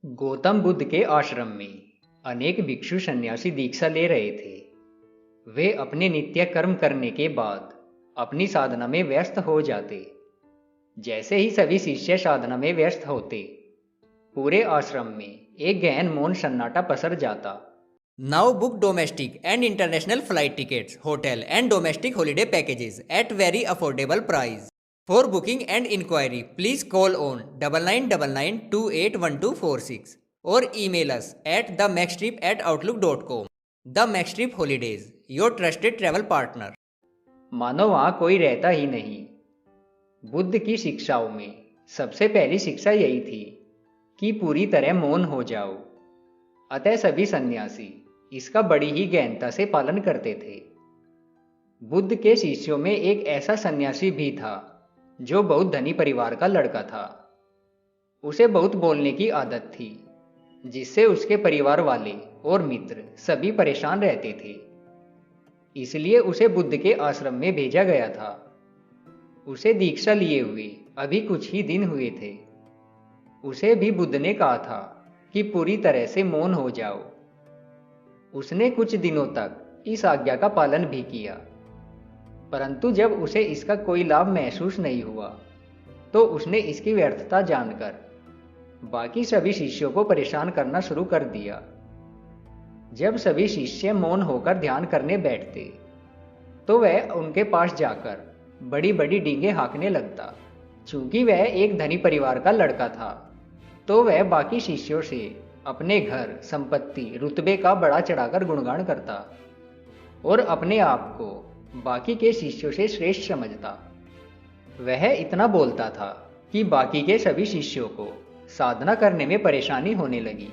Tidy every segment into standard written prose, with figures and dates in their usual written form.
गौतम बुद्ध के आश्रम में अनेक भिक्षु सन्यासी दीक्षा ले रहे थे। वे अपने नित्य कर्म करने के बाद अपनी साधना में व्यस्त हो जाते। जैसे ही सभी शिष्य साधना में व्यस्त होते, पूरे आश्रम में एक गहन मौन सन्नाटा पसर जाता। Now book domestic and international flight tickets, hotel and domestic holiday packages at very affordable price. For booking and inquiry, please call on 9999281246 or email us at themaxtrip@outlook.com. The Max Trip Holidays, your trusted travel partner. मानो वहां कोई रहता ही नहीं। बुद्ध की शिक्षाओं में सबसे पहली शिक्षा यही थी कि पूरी तरह मौन हो जाओ। अतः सभी सन्यासी इसका बड़ी ही गहनता से पालन करते थे। बुद्ध के शिष्यों में एक ऐसा सन्यासी भी था जो बहुत धनी परिवार का लड़का था। उसे बहुत बोलने की आदत थी, जिससे उसके परिवार वाले और मित्र सभी परेशान रहते थे। इसलिए उसे बुद्ध के आश्रम में भेजा गया था। उसे दीक्षा लिए हुए अभी कुछ ही दिन हुए थे। उसे भी बुद्ध ने कहा था कि पूरी तरह से मौन हो जाओ। उसने कुछ दिनों तक इस आज्ञा का पालन भी किया, परंतु जब उसे इसका कोई लाभ महसूस नहीं हुआ तो उसने इसकी व्यर्थता जानकर बाकी सभी शिष्यों को परेशान करना शुरू कर दिया। जब सभी शिष्य मौन होकर ध्यान करने बैठते तो वह उनके पास जाकर बड़ी बड़ी डींगे हाँकने लगता। चूंकि वह एक धनी परिवार का लड़का था, तो वह बाकी शिष्यों से अपने घर, संपत्ति, रुतबे का बड़ा चढ़ाकर गुणगान करता और अपने आप को बाकी के शिष्यों से श्रेष्ठ समझता। वह इतना बोलता था कि बाकी के सभी शिष्यों को साधना करने में परेशानी होने लगी।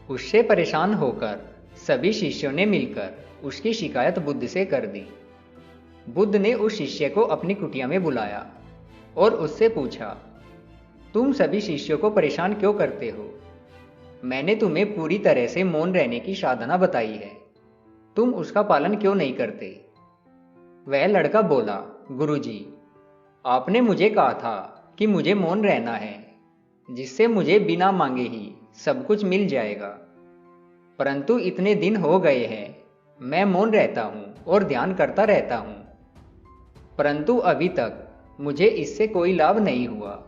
उससे परेशान होकर सभी शिष्यों ने मिलकर उसकी शिकायत बुद्ध से कर दी। बुद्ध ने उस शिष्य को अपनी कुटिया में बुलाया और उससे पूछा, तुम सभी शिष्यों को परेशान क्यों करते हो? मैंने तुम्हें पूरी तरह से मौन रहने की साधना बताई है, तुम उसका पालन क्यों नहीं करते? वह लड़का बोला, गुरुजी, आपने मुझे कहा था कि मुझे मौन रहना है, जिससे मुझे बिना मांगे ही सब कुछ मिल जाएगा। परंतु इतने दिन हो गए हैं, मैं मौन रहता हूं और ध्यान करता रहता हूं, परंतु अभी तक मुझे इससे कोई लाभ नहीं हुआ।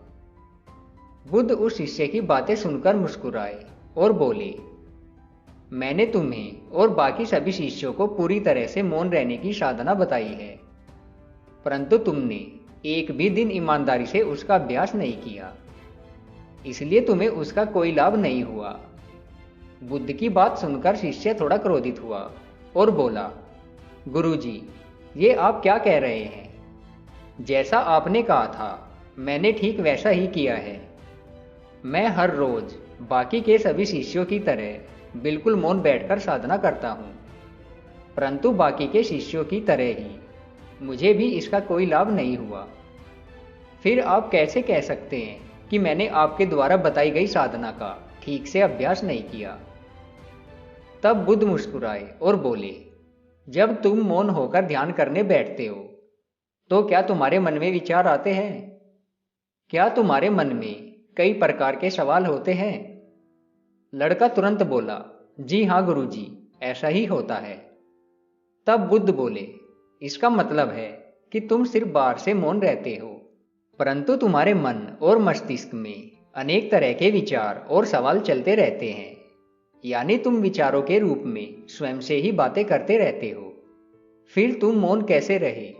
बुद्ध उस शिष्य की बातें सुनकर मुस्कुराए और बोले, मैंने तुम्हें और बाकी सभी शिष्यों को पूरी तरह से मौन रहने की साधना बताई है, परंतु तुमने एक भी दिन ईमानदारी से उसका अभ्यास नहीं किया, इसलिए तुम्हें उसका कोई लाभ नहीं हुआ। बुद्ध की बात सुनकर शिष्य थोड़ा क्रोधित हुआ और बोला, गुरुजी, ये आप क्या कह रहे हैं? जैसा आपने कहा था मैंने ठीक वैसा ही किया है। मैं हर रोज बाकी के सभी शिष्यों की तरह बिल्कुल मौन बैठकर साधना करता हूँ, परंतु बाकी के शिष्यों की तरह ही मुझे भी इसका कोई लाभ नहीं हुआ। फिर आप कैसे कह सकते हैं कि मैंने आपके द्वारा बताई गई साधना का ठीक से अभ्यास नहीं किया? तब बुद्ध मुस्कुराए और बोले, जब तुम मौन होकर ध्यान करने बैठते हो तो क्या तुम्हारे मन में विचार आते हैं? क्या तुम्हारे मन में कई प्रकार के सवाल होते हैं? लड़का तुरंत बोला, जी हाँ गुरुजी, ऐसा ही होता है। तब बुद्ध बोले, इसका मतलब है कि तुम सिर्फ बाहर से मौन रहते हो, परंतु तुम्हारे मन और मस्तिष्क में अनेक तरह के विचार और सवाल चलते रहते हैं। यानी तुम विचारों के रूप में स्वयं से ही बातें करते रहते हो। फिर तुम मौन कैसे रहे?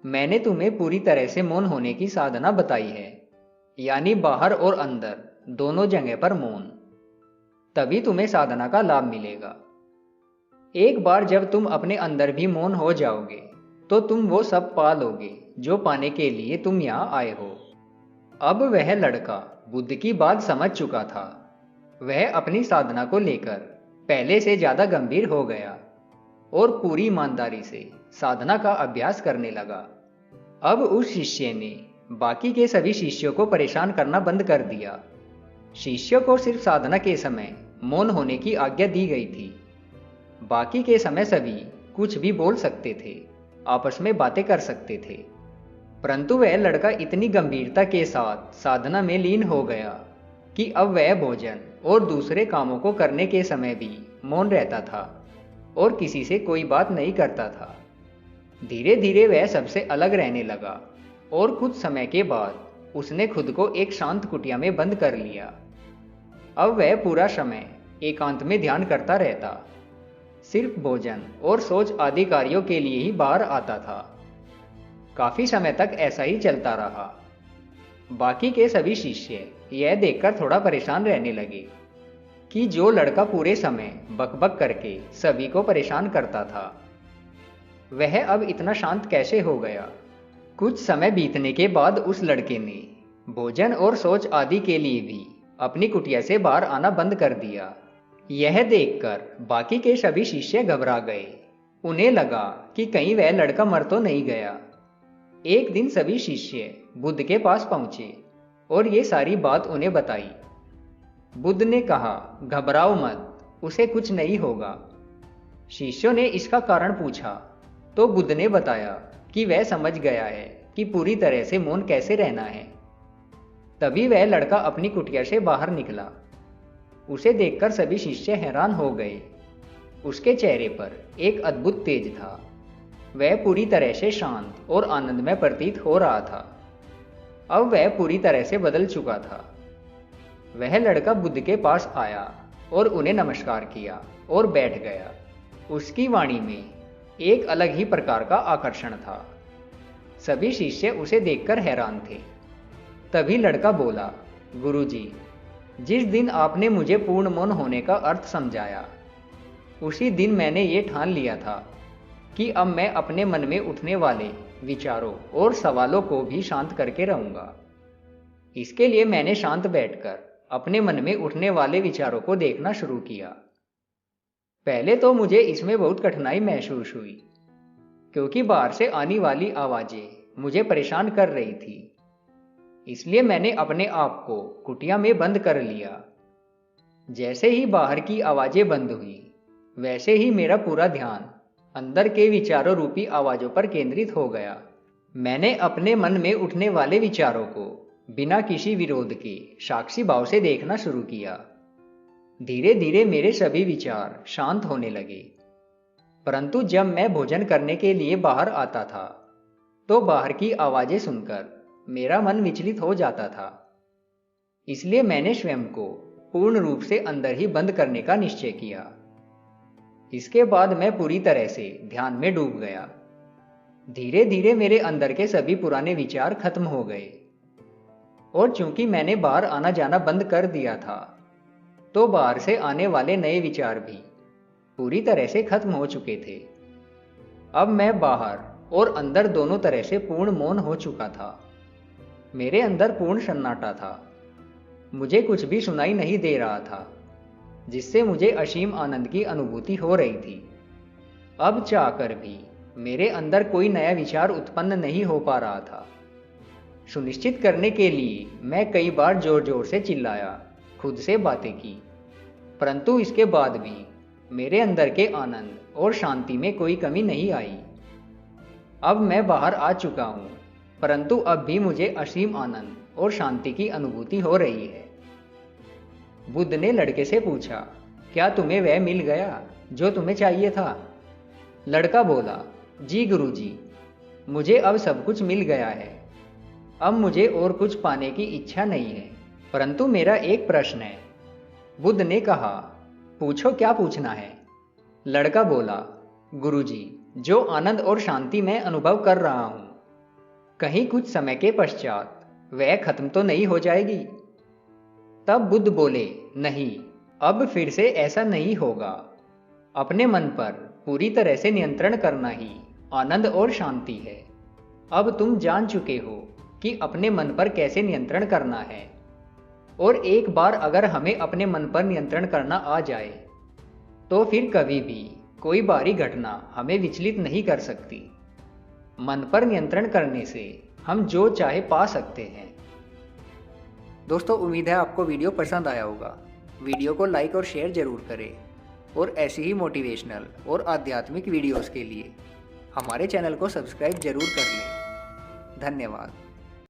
मैंने तुम्हें पूरी तरह से मौन होने की साधना बताई है, यानी बाहर और अंदर दोनों जगह पर मौन। तभी तुम्हें साधना का लाभ मिलेगा। एक बार जब तुम अपने अंदर भी मौन हो जाओगे तो तुम वो सब पा लोगे जो पाने के लिए तुम यहाँ आए हो। अब वह लड़का बुद्ध की बात समझ चुका था। वह अपनी साधना को लेकर पहले से ज्यादा गंभीर हो गया और पूरी ईमानदारी से साधना का अभ्यास करने लगा। अब उस शिष्य ने बाकी के सभी शिष्यों को परेशान करना बंद कर दिया। शिष्यों को सिर्फ साधना के समय मौन होने की आज्ञा दी गई थी। बाकी के समय सभी कुछ भी बोल सकते थे, आपस में बातें कर सकते थे, परंतु वह लड़का इतनी गंभीरता के साथ साधना में लीन हो गया कि अब वह भोजन और दूसरे कामों को करने के समय भी मौन रहता था और किसी से कोई बात नहीं करता था। धीरे धीरे वह सबसे अलग रहने लगा और कुछ समय के बाद उसने खुद को एक शांत कुटिया में बंद कर लिया। अब वह पूरा समय एकांत में ध्यान करता रहता, सिर्फ भोजन और सोच आदि कार्यों के लिए ही बाहर आता था। काफी समय तक ऐसा ही चलता रहा। बाकी के सभी शिष्य यह देखकर थोड़ा परेशान रहने लगे कि जो लड़का पूरे समय बकबक करके सभी को परेशान करता था वह अब इतना शांत कैसे हो गया। कुछ समय बीतने के बाद उस लड़के ने भोजन और सोच आदि के लिए भी अपनी कुटिया से बाहर आना बंद कर दिया। यह देखकर बाकी के सभी शिष्य घबरा गए। उन्हें लगा कि कहीं वह लड़का मर तो नहीं गया। एक दिन सभी शिष्य बुद्ध के पास पहुंचे और ये सारी बात उन्हें बताई। बुद्ध ने कहा, घबराओ मत, उसे कुछ नहीं होगा। शिष्यों ने इसका कारण पूछा तो बुद्ध ने बताया कि वह समझ गया है कि पूरी तरह से मौन कैसे रहना है। तभी वह लड़का अपनी कुटिया से बाहर निकला। उसे देखकर सभी शिष्य हैरान हो गए। उसके चेहरे पर एक अद्भुत तेज था। वह पूरी तरह से शांत और आनंदमय प्रतीत हो रहा था। अब वह पूरी तरह से बदल चुका था। वह लड़का बुद्ध के पास आया और उन्हें नमस्कार किया और बैठ गया। उसकी वाणी में एक अलग ही प्रकार का आकर्षण था। सभी शिष्य उसे देखकर हैरान थे। तभी लड़का बोला, गुरुजी, जिस दिन आपने मुझे पूर्ण मौन होने का अर्थ समझाया उसी दिन मैंने ये ठान लिया था कि अब मैं अपने मन में उठने वाले विचारों और सवालों को भी शांत करके रहूंगा। इसके लिए मैंने शांत बैठकर अपने मन में उठने वाले विचारों को देखना शुरू किया। पहले तो मुझे इसमें बहुत कठिनाई महसूस हुई क्योंकि बाहर से आने वाली आवाजें मुझे परेशान कर रही थी। इसलिए मैंने अपने आप को कुटिया में बंद कर लिया। जैसे ही बाहर की आवाजें बंद हुई वैसे ही मेरा पूरा ध्यान अंदर के विचारों रूपी आवाजों पर केंद्रित हो गया। मैंने अपने मन में उठने वाले विचारों को बिना किसी विरोध के साक्षी भाव से देखना शुरू किया। धीरे धीरे मेरे सभी विचार शांत होने लगे। परंतु जब मैं भोजन करने के लिए बाहर आता था तो बाहर की आवाजें सुनकर मेरा मन विचलित हो जाता था। इसलिए मैंने स्वयं को पूर्ण रूप से अंदर ही बंद करने का निश्चय किया। इसके बाद मैं पूरी तरह से ध्यान में डूब गया। धीरे धीरे मेरे अंदर के सभी पुराने विचार खत्म हो गए और चूंकि मैंने बाहर आना जाना बंद कर दिया था तो बाहर से आने वाले नए विचार भी पूरी तरह से खत्म हो चुके थे। अब मैं बाहर और अंदर दोनों तरह से पूर्ण मौन हो चुका था। मेरे अंदर पूर्ण सन्नाटा था। मुझे कुछ भी सुनाई नहीं दे रहा था, जिससे मुझे असीम आनंद की अनुभूति हो रही थी। अब चाहकर भी मेरे अंदर कोई नया विचार उत्पन्न नहीं हो पा रहा था। सुनिश्चित करने के लिए मैं कई बार जोर जोर से चिल्लाया, खुद से बातें की, परंतु इसके बाद भी मेरे अंदर के आनंद और शांति में कोई कमी नहीं आई। अब मैं बाहर आ चुका हूं, परंतु अब भी मुझे असीम आनंद और शांति की अनुभूति हो रही है। बुद्ध ने लड़के से पूछा, क्या तुम्हें वह मिल गया जो तुम्हें चाहिए था? लड़का बोला, जी गुरुजी, मुझे अब सब कुछ मिल गया है। अब मुझे और कुछ पाने की इच्छा नहीं है, परंतु मेरा एक प्रश्न है। बुद्ध ने कहा, पूछो, क्या पूछना है? लड़का बोला, गुरुजी, जो आनंद और शांति मैं अनुभव कर रहा हूं, कहीं कुछ समय के पश्चात वह खत्म तो नहीं हो जाएगी? तब बुद्ध बोले, नहीं, अब फिर से ऐसा नहीं होगा। अपने मन पर पूरी तरह से नियंत्रण करना ही आनंद और शांति है। अब तुम जान चुके हो कि अपने मन पर कैसे नियंत्रण करना है, और एक बार अगर हमें अपने मन पर नियंत्रण करना आ जाए तो फिर कभी भी कोई बाहरी घटना हमें विचलित नहीं कर सकती। मन पर नियंत्रण करने से हम जो चाहे पा सकते हैं। दोस्तों, उम्मीद है आपको वीडियो पसंद आया होगा। वीडियो को लाइक और शेयर जरूर करें और ऐसी ही मोटिवेशनल और आध्यात्मिक वीडियोस के लिए हमारे चैनल को सब्सक्राइब जरूर कर लें। धन्यवाद।